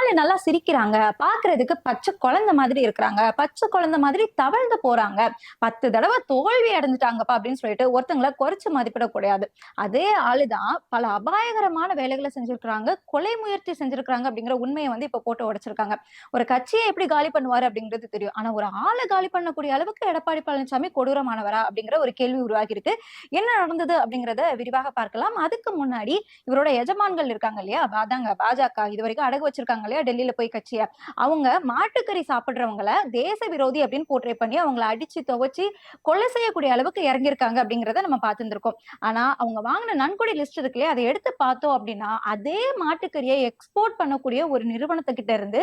ஆளு நல்லா சிரிக்கிறாங்க, பாக்குறதுக்கு பச்சை குழந்தை மாதிரி இருக்கிறாங்க, பச்சை குழந்தை மாதிரி தவழ்ந்து போறாங்க, 10 தடவை தோல்வி அடைஞ்சிட்டாங்கப்பா அப்படின்னு சொல்லிட்டு ஒருத்தங்களை குறைச்சு மதிப்பிடக்கூடாது. அதே ஆளுதான் பல அபாயகரமான வேலைகளை செஞ்சிருக்கிறாங்க, கொலை முயற்சி செஞ்சிருக்கிறாங்க அப்படிங்கிற உண்மையை வந்து இப்ப போட்டு உடைச்சிருக்காங்க. ஒரு கட்சியை எப்படி காலி பண்ணுவாரு அப்படிங்கிறது தெரியும், ஆனா ஒரு ஆளை காலி பண்ணக்கூடிய அளவுக்கு எடப்பாடி பழனிசாமி கொடூரமானவரா அப்படிங்கிற ஒரு கேள்வி உருவாகி இருக்கு. என்ன நடந்தது அப்படிங்கறத விரிவாக பார்க்கலாம். அதுக்கு முன்னாடி இவரோட எஜமான்கள் இருக்காங்க இல்லையா, அதாங்க பாஜக இது வரைக்கும் அடகு வச்சிருக்காங்க இல்லையா டெல்லியில போய் கட்சிய, அவங்க மாட்டுக்கறி சாப்பிடுறவங்கள தேச விரோதி அப்படின்னு போர்ட்ரே பண்ணி அவங்களை அடிச்சு துவைச்சு கொலை செய்யக்கூடிய அளவுக்கு இறங்கியிருக்காங்க அப்படிங்கறத நம்ம பார்த்துருக்கோம். ஆனா அவங்க வாங்கின நன்கொடை லிஸ்ட் இருக்கு இல்லையா, அதை எடுத்து பார்த்தோம் அப்படின்னா அதே மாட்டுக்கறியை எக்ஸ்போர்ட் பண்ணக்கூடிய ஒரு நிறுவனத்துக்கிட்ட இருந்து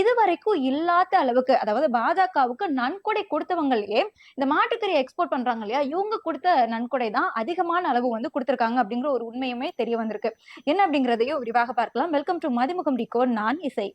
இதுவரைக்கும் இல்லாத அளவுக்கு, அதாவது பாஜகவுக்கு நன்கொடை கொடுத்தவங்களே இந்த மாட்டுக்கறியை எக்ஸ்போர்ட் பண்றாங்க இல்லையா, இவங்க கொடுத்த நன்கொடை தான் அதிகமான அளவு வந்து கொடுத்திருக்காங்க அப்படிங்கிற ஒரு உண்மையுமே தெரிய வந்திருக்கு. என்ன அப்படிங்கறதையும் விரிவாக பார்க்கலாம். Welcome to Mathimugam decode. நான் இசை.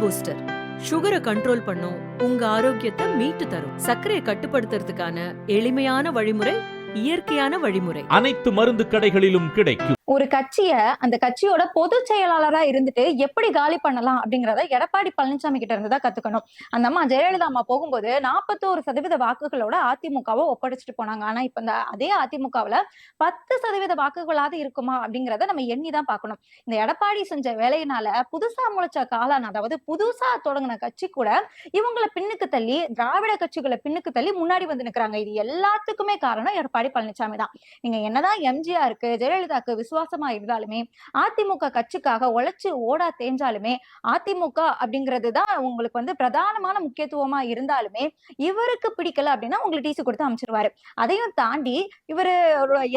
பூஸ்டர் சுகரை கண்ட்ரோல் பண்ணும், உங்க ஆரோக்கியத்தை மீட்டு தரும். சர்க்கரையை கட்டுப்படுத்துறதுக்கான எளிமையான வழிமுறை, இயற்கையான வழிமுறை. அனைத்து மருந்து கடைகளிலும் கிடைக்கும். ஒரு கட்சிய அந்த கட்சியோட பொதுச் செயலாளரா இருந்துட்டு எப்படி காலி பண்ணலாம் அப்படிங்கறத எடப்பாடி பழனிசாமி கிட்ட இருந்துதான் கத்துக்கணும். அந்த அம்மா ஜெயலலிதா அம்மா போகும்போது 41% வாக்குகளோட அதிமுகவை ஒப்படைச்சிட்டு போனாங்க. ஆனா இப்ப இந்த அதே அதிமுகவுல 10% வாக்குகளாவது இருக்குமா அப்படிங்கறத நம்ம எண்ணிதான் பார்க்கணும். இந்த எடப்பாடி செஞ்ச வேலையினால புதுசா முளைச்ச காளான், அதாவது புதுசா தொடங்கின கட்சி கூட இவங்களை பின்னுக்கு தள்ளி, திராவிட கட்சிகளை பின்னுக்கு தள்ளி முன்னாடி வந்து நிக்கிறாங்க. இது எல்லாத்துக்குமே காரணம் எடப்பாடி பழனிசாமி தான். நீங்க என்னதான் எம்ஜிஆருக்கு ஜெயலலிதாக்கு விசுவாசமா இருந்தாலுமே, அதிமுக கட்சிக்காக உழைச்சு ஓடா தேஞ்சாலுமே, அதிமுக அப்படிங்கிறது தான் உங்களுக்கு வந்து பிரதானமான முக்கியத்துவமா இருந்தாலுமே இவருக்கு பிடிக்கல அப்படின்னா உங்களுக்கு டிசி கொடுத்து அமைச்சிருவாரு. அதையும் தாண்டி இவரு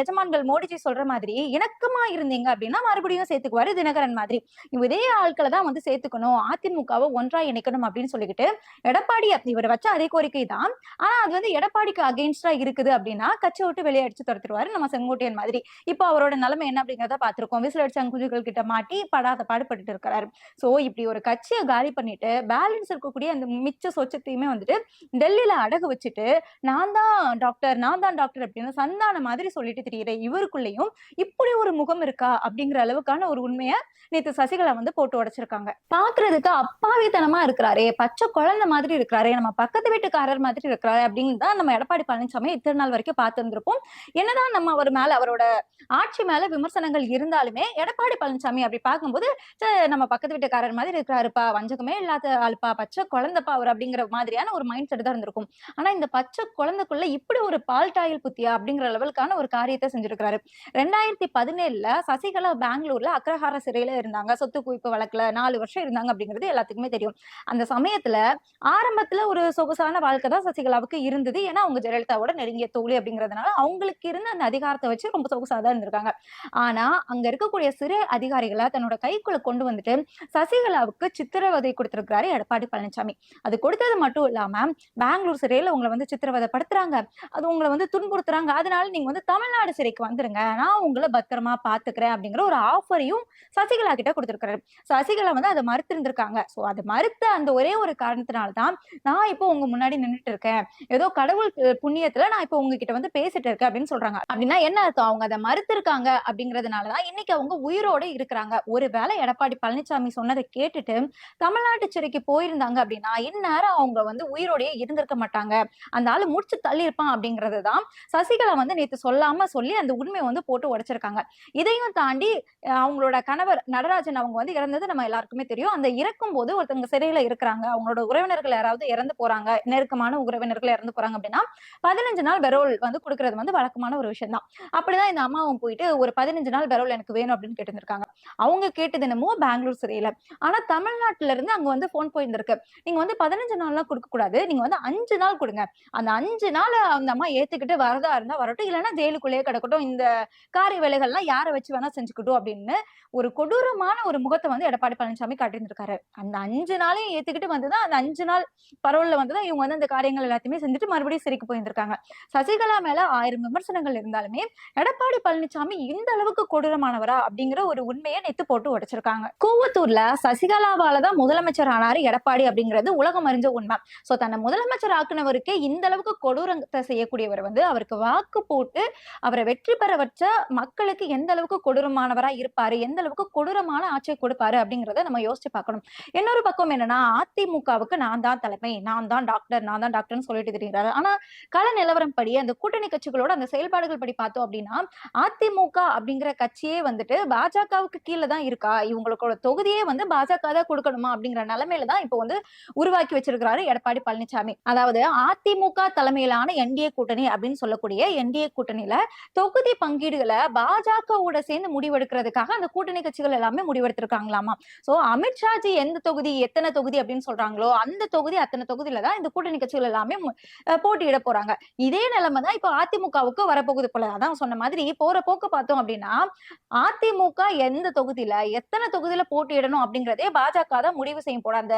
எஜமான்கள் மோடிஜி சொல்ற மாதிரி இணக்கமா இருந்தீங்க அப்படின்னா மறுபடியும் சேர்த்துக்குவாரு தினகரன் மாதிரி. இதே ஆட்களை தான் வந்து சேர்த்துக்கணும், அதிமுகவை ஒன்றா இணைக்கணும் அப்படின்னு சொல்லிக்கிட்டு எடப்பாடி இவர் வச்ச அதே கோரிக்கை தான். ஆனா அது வந்து எடப்பாடிக்கு அகெயின்ஸ்டா இருக்குது அப்படின்னா கட்சி விட்டு வெளியே அடிச்சு துரத்துருவாரு நம்ம செங்கோட்டையன் மாதிரி. இப்போ அவரோட நிலைமை என்ன அப்படிங்கிறத பார்த்திருக்கோம். விசில் அடிச்ச குஞ்சுகள் கிட்ட மாட்டி படாத பாடுபட்டு இருக்கிறாரு. சோ இப்படி ஒரு கட்சியை காலி பண்ணிட்டு பேலன்ஸ் இருக்கக்கூடிய அந்த மிச்ச சொச்சத்தையுமே வந்துட்டு டெல்லியில அடகு வச்சுட்டு நான் தான் டாக்டர் அப்படின்னு சந்தான மாதிரி சொல்லிட்டு தெரியுற இவருக்குள்ளேயும் இப்படி ஒரு முகம் இருக்கா அப்படிங்கிற அளவுக்கான ஒரு உண்மையை நேத்து சசிகலா வந்து போட்டு உடைச்சிருக்காங்க. பாக்குறதுக்கு அப்பாவித்தனமா இருக்கிறாரே, பச்சை குழந்தை மாதிரி இருக்கிறாரே, நம்ம பக்கத்து வீட்டுக்காரர் மாதிரி இருக்கிறாரு அப்படின்னு தான் நம்ம எடப்பாடி பழனிசாமி இத்தனை நாள் வரைக்கும் பார்த்திருந்திருப்போம். என்னதான் நம்ம அவர் மேல, அவரோட ஆட்சி மேல விமர்சனங்கள் இருந்தாலுமே எடப்பாடி பழனிசாமி அப்படி பார்க்கும்போது நம்ம பக்கத்து வீட்டுக்காரர் மாதிரி இருக்கிறாருப்பா, வஞ்சகமே இல்லாத ஆளுப்பா, பச்சை குழந்தைப்பா அவர் அப்படிங்கிற மாதிரியான ஒரு மைண்ட் செட் தான் இருந்திருக்கும். ஆனா இந்த பச்சை குழந்தைக்குள்ள இப்படி ஒரு பால்டாயில் புத்தியா அப்படிங்கிற லெவலுக்கான ஒரு காரியத்தை செஞ்சிருக்காரு. 2017 சசிகலா பெங்களூர்ல அக்ரஹார சிறையில இருந்தாங்க. சொத்து குவிப்பு வழக்குல 4 வருஷம் இருந்தாங்க அப்படிங்கிறது எல்லாத்துக்குமே தெரியும். அந்த சமயத்துல ஆரம்பத்துல ஒரு சொகுசான வாழ்க்கை தான் சசிகலாவுக்கு இருந்தது. ஏன்னா அவங்க ஜெயலலிதாவோட நெருங்கிய தோழி அப்படிங்கிறதுனால அவங்களுக்கு இருந்த அந்த அதிகாரத்தை வச்சு ரொம்ப சொகுசாதான் இருந்திருக்காங்க. ஆனா அங்க இருக்கக்கூடிய சிறை அதிகாரிகளை தன்னோட கைக்குள்ள கொண்டு வந்துட்டு சசிகலாவுக்கு சித்திரவதை கொடுத்திருக்கிறாரு எடப்பாடி பழனிசாமி. அது கொடுத்தது மட்டும் இல்லாம பெங்களூர் சிறையில உங்களை வந்து சித்திரவதை படுத்துறாங்க, அது உங்களை வந்து துன்புறுத்துறாங்க, அதனால நீங்க வந்து தமிழ்நாடு சிறைக்கு வந்துருங்க, நான் உங்களை பத்திரமா பாத்துக்கிறேன் அப்படிங்கிற ஒரு ஆஃபரையும் சசிகலா கிட்ட கொடுத்திருக்கிறாரு. சசிகலா வந்து அதை மறுத்து இருந்திருக்காங்க. சோ அதை மறுத்த அந்த ஒரே ஒரு காரணத்தினால்தான் நான் இப்போ உங்க முன்னாடி நின்றுட்டு இருக்கேன், ஏதோ கடவுள் புண்ணியத்துல நான் இப்போ உங்ககிட்ட வந்து பேசிட்டு இருக்கேன் அப்படின்னு சொல்றாங்க. அப்படின்னா என்ன அர்த்தம்? அவங்க அதை மறுத்து இருக்காங்க அப்படிங்கிறதுனாலதான் இன்னைக்கு அவங்க உயிரோட இருக்கிறாங்க. ஒருவேளை எடப்பாடி பழனிசாமி சொன்னதை கேட்டுட்டு தமிழ்நாட்டு சிறைக்கு போயிருந்தாங்க அப்படின்னா இந்நேரம் அவங்க வந்து உயிரோடயே இருந்திருக்க மாட்டாங்க, அந்த ஆளு முடிச்சு தள்ளி இருப்பான் அப்படிங்கறதுதான் சசிகலா வந்து நேத்து சொல்லாம சொல்லி அந்த உண்மையை வந்து போட்டு உடைச்சிருக்காங்க. இதையும் தாண்டி அவங்களோட கணவர் நடராஜன் அவங்க வந்து இறந்தது நம்ம எல்லாருக்குமே தெரியும். அந்த இறக்கும் போது ஒருத்தவங்க சிறையில இருக்கிறாங்க, அவங்களோட உறவினர்கள் யாராவது இறந்து போறாங்க, நெருக்கமான உறவினர்கள் இறந்து போறாங்க அப்படின்னா 15 நாள் பெரோல் வந்து கொடுக்கறது வந்து வழக்கமான ஒரு விஷயம் தான். அப்படிதான் இந்த அம்மாவும் போயிட்டு ஒரு 15 நாள் பெரோல் எனக்கு வேணும் அப்படின்னு கேட்டிருந்திருக்காங்க. அவங்க கேட்டது என்னமோ பெங்களூர் சிறையில. ஆனா தமிழ்நாட்டுல இருந்து அங்க வந்து போன் போயிருந்திருக்கு, நீங்க வந்து 15 நாள்லாம் கொடுக்க கூடாது, நீங்க வந்து 5 நாள் கொடுங்க, அந்த 5 நாள் அந்த அம்மா ஏத்துக்கிட்டு வரதா இருந்தா வரட்டும், இல்லைன்னா ஜெயிலுக்குள்ளேயே கிடக்கட்டும், இந்த காரிய வேலைகள்லாம் யாரை வச்சு வேணா செஞ்சுக்கிட்டும் அப்படின்னு ஒரு கொடூரமான ஒரு முகத்தை வந்து எடப்பாடி பழனிசாமி காட்டியிருந்திருக்காரு. அந்த 5 நாளையும் ஏத்துக்கிட்டு வந்துதான் அந்த 5 நாள் பரோல்ல வந்துதான் இவங்க வந்து அந்த காரியங்கள் எல்லாத்தையுமே செஞ்சுட்டு மறுபடியும் சிறைக்கு போயிருந்திருக்காங்க. சசிகலா மேல 1000 விமர்சனங்கள் இருந்தாலுமே எடப்பாடி பழனிசாமி இந்த அளவுக்கு அளவுக்கு கொடூரமானவரா அப்படிங்கிற ஒரு உண்மையை நேத்து போட்டு உடைச்சிருக்காங்க. கூவத்தூர்ல சசிகலாவாலதான் முதலமைச்சர் ஆனாரு எடப்பாடி அப்படிங்கிறது உலகம் அறிஞ்ச உண்மை. சோ தன்னை முதலமைச்சர் ஆக்குனவருக்கே இந்த அளவுக்கு கொடூரத்தை செய்யக்கூடியவர் அவருக்கு வாக்கு போட்டு அவரை வெற்றி பெற வச்ச மக்களுக்கு எந்த அளவுக்கு கொடூரமானவரா இருப்பாரு, எந்த அளவுக்கு கொடூரமான ஆட்சியை கொடுப்பாரு அப்படிங்கறத நம்ம யோசிச்சு பார்க்கணும். இன்னொரு பக்கம் என்னன்னா, அதிமுகவுக்கு நான் தான் தலைமை, நான் தான் டாக்டர்னு சொல்லிட்டு தெரிகிறாரு. ஆனா கள நிலவரம் படி அந்த கூட்டணி கட்சிகளோட அந்த செயல்பாடுகள் படி பார்த்தோம் அப்படின்னா, அதிமுக அப்படிங்கிற கட்சியே பாஜகவுக்கு கீழே தான் இருக்கா, இவங்களோட தொகுதியே பாஜக தான் கொடுக்கணுமா அப்படிங்கிற நிலைமையில தான் இப்போ உருவாக்கி வச்சிருக்கிறாரு எடப்பாடி பழனிசாமி. அதாவது அதிமுக தலைமையிலான என்டிஏ கூட்டணி அப்படின்னு சொல்லக்கூடிய என்டிஏ கூட்டணியில தொகுதி பங்கீடுகளை பாஜகவோட சேர்ந்து முடிவெடுக்கிறதுக்காக அந்த கூட்டணி கட்சிகள் எல்லாமே முடிவெடுத்திருக்காங்களாமா. சோ அமித்ஷாஜி எந்த தொகுதி எத்தனை தொகுதி அப்படின்னு சொல்றாங்களோ அந்த தொகுதி அத்தனை தொகுதியில தான் இந்த கூட்டணி கட்சிகள் எல்லாமே போட்டியிட போறாங்க. இதே நிலைமை தான் இப்போ அதிமுகவுக்கு வரப்போகுது போல. அதான் சொன்ன மாதிரி போற போக்கு பார்த்தோம் அப்படின்னா, அதிமுக எந்த தொகுதியில எத்தனை தொகுதியில போட்டியிடணும் அப்படிங்கறதே பாஜக தான் முடிவு செய்யும் போல. அந்த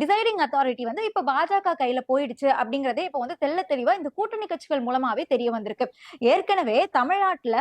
டிசைடிங் அத்தாரிட்டி இப்ப பாஜக கையில போயிடுச்சு அப்படிங்கறதே இப்ப தெள்ள தெளிவா இந்த கூட்டணி கட்சிகள் மூலமாவே தெரிய வந்திருக்கு. ஏற்கனவே தமிழ்நாட்டுல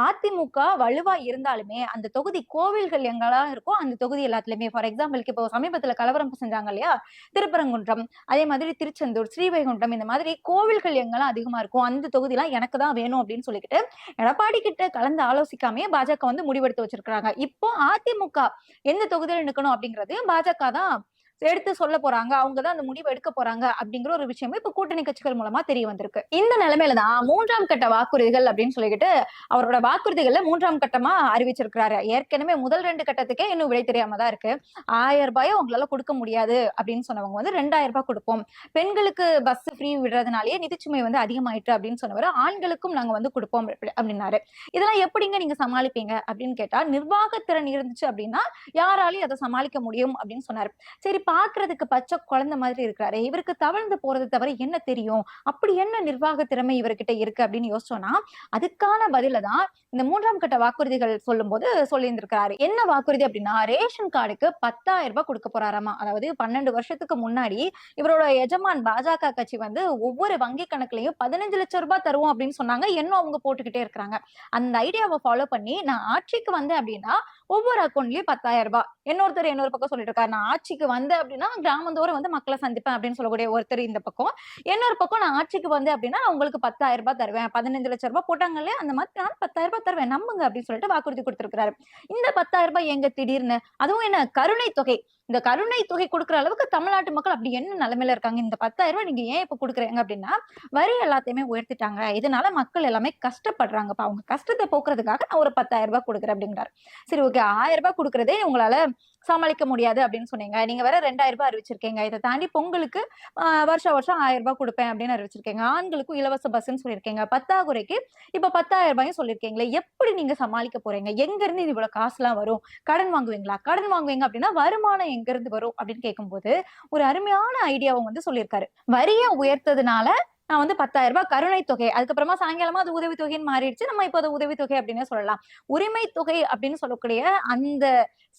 அதிமுக வலுவா இருந்தாலுமே அந்த தொகுதி கோவில்கள் எங்கெல்லாம் இருக்கோ அந்த தொகுதி எல்லாத்துலயுமே, ஃபார் எக்ஸாம்பிளுக்கு இப்போ சமீபத்துல கலவரம் செஞ்சாங்க இல்லையா, திருப்பரங்குன்றம், அதே மாதிரி திருச்செந்தூர், ஸ்ரீவைகுண்டம், இந்த மாதிரி கோவில்கள் எங்கெல்லாம் அதிகமா இருக்கும் அந்த தொகுதியெல்லாம் எனக்கு தான் வேணும் அப்படின்னு சொல்லிக்கிட்டு எடப்பாடி கிட்ட கலந்து ஆலோசிக்காமே பாஜக முடிவெடுத்து வச்சிருக்காங்க. இப்போ அதிமுக எந்த தொகுதியில நிக்கணும் அப்படிங்கறது பாஜக தான் எடுத்து சொல்ல போறாங்க, அவங்கதான் அந்த முடிவு எடுக்க போறாங்க அப்படிங்கிற ஒரு விஷயம் இப்ப கூட்டணி கட்சிகள் மூலமா தெரிய வந்திருக்கு. இந்த நிலைமையிலதான் 3ஆம் கட்ட வாக்குறுதிகள் அப்படின்னு சொல்லிக்கிட்டு அவரோட வாக்குறுதிகள்ல 3ஆம் கட்டமா அறிவிச்சிருக்கிறாரு. ஏற்கனவே முதல் 2 கட்டத்துக்கே இன்னும் விடை தெரியாம தான் இருக்கு. 1000 ரூபாயை உங்களால கொடுக்க முடியாது அப்படின்னு சொன்னவங்க 2000 ரூபாய் கொடுப்போம், பெண்களுக்கு பஸ் ஃப்ரீ விடுறதுனாலேயே நிதிச்சுமை அதிகமாயிட்டு அப்படின்னு சொன்னவர் ஆண்களுக்கும் நாங்க கொடுப்போம் அப்படின்னாரு. இதெல்லாம் எப்படிங்க நீங்க சமாளிப்பீங்க அப்படின்னு கேட்டா, நிர்வாகத்திறன் இருந்துச்சு அப்படின்னா யாராலையும் அதை சமாளிக்க முடியும் அப்படின்னு சொன்னாரு. சரி, பாக்குறதுக்கு பச்சை குழந்தை மாதிரி இருக்கிறாரு, இவருக்கு தவழ்ந்து போறது தவிர என்ன தெரியும், அப்படி என்ன நிர்வாக திறமை இவர்கிட்ட இருக்கு அப்படின்னு யோசிச்சோம்னா அதுக்கான பதில தான் இந்த 3ஆம் கட்ட வாக்குறுதிகள் சொல்லும் போது சொல்லியிருந்திருக்காரு. என்ன வாக்குறுதி அப்படின்னா, ரேஷன் கார்டுக்கு 10,000 ரூபாய் கொடுக்க போறாராமா. அதாவது 12 வருஷத்துக்கு முன்னாடி இவரோட எஜமான் பாஜக கட்சி ஒவ்வொரு வங்கி கணக்குலயும் 15 லட்சம் ரூபாய் தருவோம் அப்படின்னு சொன்னாங்க. இன்னும் அவங்க போட்டுக்கிட்டே இருக்கிறாங்க. அந்த ஐடியாவை ஃபாலோ பண்ணி நான் ஆட்சிக்கு வந்தேன் அப்படின்னா ஒவ்வொரு அக்கௌண்ட்லயும் 10,000 ரூபாய். இன்னொரு பக்கம் சொல்லிட்டு இருக்காரு, நான் ஆட்சிக்கு வந்தேன் அப்படின்னா கிராமந்தோறும் மக்களை சந்திப்பேன் அப்படின்னு சொல்லக்கூடிய ஒருத்தர் இந்த பக்கம். இன்னொரு பக்கம் நான் ஆட்சிக்கு வந்தேன் அப்படின்னா உங்களுக்கு 10,000 ரூபாய் தருவேன், 15 லட்சம் ரூபாய் போட்டாங்க இல்லையா, அந்த மாதிரி நான் 10,000 ரூபாய் தருவேன், நம்புங்க அப்படின்னு சொல்லிட்டு வாக்குறுதி கொடுத்திருக்காரு. இந்த 10,000 ரூபாய் எங்க திடீர்னு, அதுவும் என்ன கருணை தொகை, இந்த கருணை தொகை கொடுக்குற அளவுக்கு தமிழ்நாட்டு மக்கள் அப்படி என்ன நிலைமையில இருக்காங்க, இந்த 10,000 ரூபாய் நீங்க ஏன் இப்ப கொடுக்குறீங்க அப்படின்னா வரி எல்லாத்தையுமே உயர்த்திட்டாங்க, இதனால மக்கள் எல்லாமே கஷ்டப்படுறாங்க, அவங்க கஷ்டத்தை போக்குறதுக்காக நான் ஒரு 10,000 ரூபாய் கொடுக்குறேன் அப்படிங்கிறாரு. சரி, ஓகே, 1000 ரூபாய் கொடுக்கறதே உங்களால சமாளிக்க முடியாது அப்படின்னு சொன்னீங்க, நீங்க வேற 2000 ரூபாய் அறிவிச்சிருக்கீங்க, இதை தாண்டி பொங்கலுக்கு வருஷம் 1000 ரூபாய் கொடுப்பேன் அப்படின்னு அறிவிச்சிருக்கீங்க, ஆண்களுக்கும் இலவச பஸ்ன்னு சொல்லியிருக்கீங்க, பத்தாக்குறைக்கு இப்ப 10,000 ரூபாயும் சொல்லியிருக்கீங்களே, எப்படி நீங்க சமாளிக்க போறீங்க, எங்க இருந்து இது இவ்வளவு காசு எல்லாம் வரும், கடன் வாங்குவீங்களா, கடன் வாங்குவீங்க அப்படின்னா வருமானம் எங்க இருந்து வரும் அப்படின்னு கேட்கும்போது ஒரு அருமையான ஐடியாவை சொல்லியிருக்காரு. வரியை உயர்த்ததுனால நான் 10,000 ரூபாய் கருணை தொகை, அதுக்கப்புறமா சாயங்காலமா அது உதவி தொகைன்னு மாறிடுச்சு, நம்ம இப்போ அது உதவி தொகை அப்படின்னு சொல்லலாம். உரிமை தொகை அப்படின்னு சொல்லக்கூடிய அந்த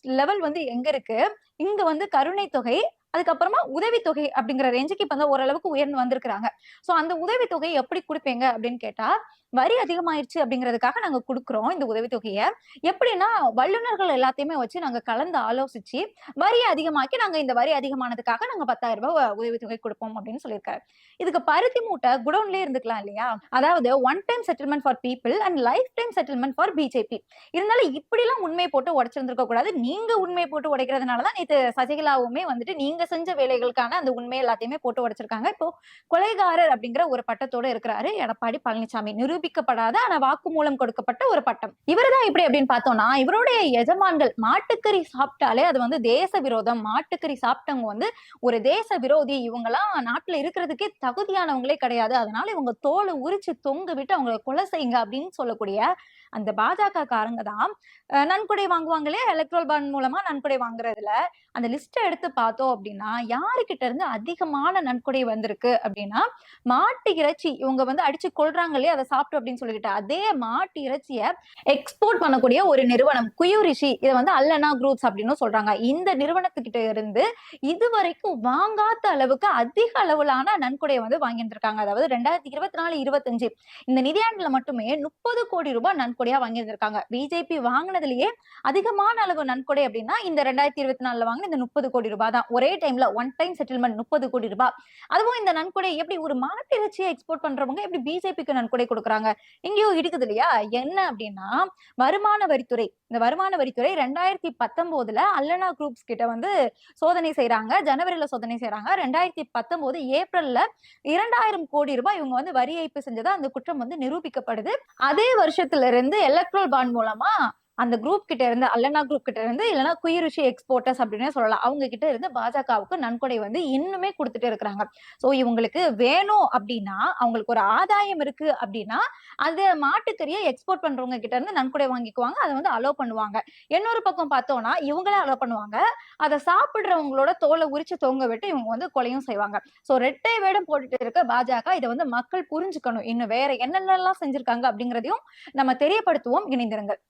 லெவல் எங்க இருக்கு, இங்க கருணை தொகை, அதுக்கப்புறமா உதவித்தொகை அப்படிங்கிற ரேஞ்சுக்கு இப்ப ஓரளவுக்கு உயர்ந்து வந்திருக்கிறாங்க. சோ அந்த உதவித்தொகை எப்படி கொடுப்பீங்க அப்படின்னு கேட்டா, வரி அதிகமாயிருச்சு அப்படிங்கிறதுக்காக நாங்க கொடுக்குறோம் இந்த உதவித்தொகையை. எப்படின்னா வல்லுநர்கள் எல்லாத்தையுமே வச்சு நாங்க கலந்து ஆலோசிச்சு வரியை அதிகமாக்கி நாங்க இந்த வரி அதிகமானதுக்காக நாங்க 10,000 ரூபாய் உதவித்தொகை கொடுப்போம் அப்படின்னு சொல்லியிருக்காரு. இதுக்கு பருத்தி மூட்டை குடோன்லயே இருந்துக்கலாம் இல்லையா, அதாவது one time settlement for people and life time settlement for BJP. இருந்தாலும் இப்படி எல்லாம் உண்மையை போட்டு உடைச்சிருந்திருக்க கூடாது. நீங்க உண்மையை போட்டு உடைக்கிறதுனாலதான் நேற்று சசிகலாவுமே நீங்க செஞ்ச வேலைகளுக்கான அந்த உண்மை எல்லாத்தையுமே போட்டு உடைச்சிருக்காங்க. இப்போ கொலைகாரர் அப்படிங்கிற ஒரு பட்டத்தோட இருக்கிறாரு எடப்பாடி பழனிசாமி. நிரூபிக்கப்படாத ஆனா வாக்குமூலம் கொடுக்கப்பட்ட ஒரு பட்டம். இவருதான் இப்படி அப்படின்னு பார்த்தோம்னா, இவருடைய எஜமான்கள் மாட்டுக்கறி சாப்பிட்டாலே அது தேச விரோதம், மாட்டுக்கறி சாப்பிட்டவங்க ஒரு தேச விரோதி, இவங்க எல்லாம் நாட்டுல இருக்கிறதுக்கே தகுதியானவங்களே கிடையாது, அதனால இவங்க தோலை உரிச்சு தொங்க விட்டு அவங்களை கொலை செய்யுங்க அப்படின்னு சொல்லக்கூடிய அந்த பாஜக காரங்க தான் நன்கொடை வாங்குவாங்களே, எலக்ட்ரல் பாண்ட் மூலமா நன்கொடை வாங்குறதுல அந்த லிஸ்ட் எடுத்து பார்த்தோம் அப்படின்னா யாருக்கிட்ட இருந்து அதிகமான நன்கொடை வந்திருக்கு அப்படின்னா, மாட்டு இறைச்சி இவங்க அடிச்சு கொள்றாங்க இல்லையா, அதை சாப்பிட்டு அப்படின்னு சொல்லிக்கிட்டு அதே மாட்டு இறைச்சியை எக்ஸ்போர்ட் பண்ணக்கூடிய ஒரு நிறுவனம் குயூரிஷி, இதை அல்லனா குரூப்ஸ் அப்படின்னு சொல்றாங்க. இந்த நிறுவனத்துக்கிட்ட இருந்து இதுவரைக்கும் வாங்காத அளவுக்கு அதிக அளவிலான நன்கொடையை வாங்கிட்டு இருக்காங்க. அதாவது 2024-25 இந்த நிதியாண்டுல மட்டுமே 30 கோடி ரூபாய் நன்கொடை நன்கொடையா வாங்கியிருந்திருக்காங்க. பிஜேபி வாங்கினதுலயே அதிகமான அளவு நன்கொடை அப்படின்னா இந்த 2024 வாங்கின இந்த 30 கோடி ரூபாய் தான். ஒரே டைம்ல ஒன் டைம் செட்டில்மெண்ட் 30 கோடி ரூபாய். அதுவும் இந்த நன்கொடை எப்படி ஒரு மாட்டு இறைச்சியை எக்ஸ்போர்ட் பண்றவங்க எப்படி பிஜேபிக்கு நன்கொடை கொடுக்குறாங்க? இங்கேயும் இருக்குது இல்லையா? என்ன அப்படின்னா வருமான வரித்துறை, இந்த வருமான வரித்துறை 2019 அல்லனா குரூப்ஸ் கிட்ட வந்து சோதனை செய்யறாங்க. ஜனவரியில சோதனை செய்யறாங்க. 2019 ஏப்ரல்ல 2000 கோடி ரூபாய் இவங்க வந்து வரி ஏய்ப்பு செஞ்சதா அந்த குற்றம் வந்து நிரூபிக்கப்படுது. அதே வருஷத்துல இருந்து எலக்ட்ரல் பாண்ட் மூலமா அந்த குரூப் கிட்ட இருந்து, அல்லனா குரூப் கிட்ட இருந்து, இல்லைன்னா குயிரிஷி எக்ஸ்போர்ட்டர்ஸ் அப்படின்னு சொல்லலாம், அவங்க கிட்ட இருந்து பாஜகவுக்கு நன்கொடை வந்து இன்னுமே கொடுத்துட்டே இருக்கிறாங்க. சோ இவங்களுக்கு வேணும் அப்படின்னா, அவங்களுக்கு ஒரு ஆதாயம் இருக்கு அப்படின்னா அந்த மாட்டுக்கறியை எக்ஸ்போர்ட் பண்றவங்க கிட்ட இருந்து நன்கொடை வாங்கிக்குவாங்க. அதை வந்து அலோ பண்ணுவாங்க. இன்னொரு பக்கம் பார்த்தோம்னா இவங்களே அலோ பண்ணுவாங்க. அதை சாப்பிடுறவங்களோட தோலை உரிச்சு தொங்க விட்டு இவங்க வந்து கொலையும் செய்வாங்க. சோ ரெட்டை வேடம் போட்டுட்டு இருக்க பாஜக இதை வந்து மக்கள் புரிஞ்சுக்கணும். இன்னும் வேற என்னென்னலாம் செஞ்சிருக்காங்க அப்படிங்கறதையும் நம்ம தெரியப்படுத்துவோம். இணைந்திருங்கள்.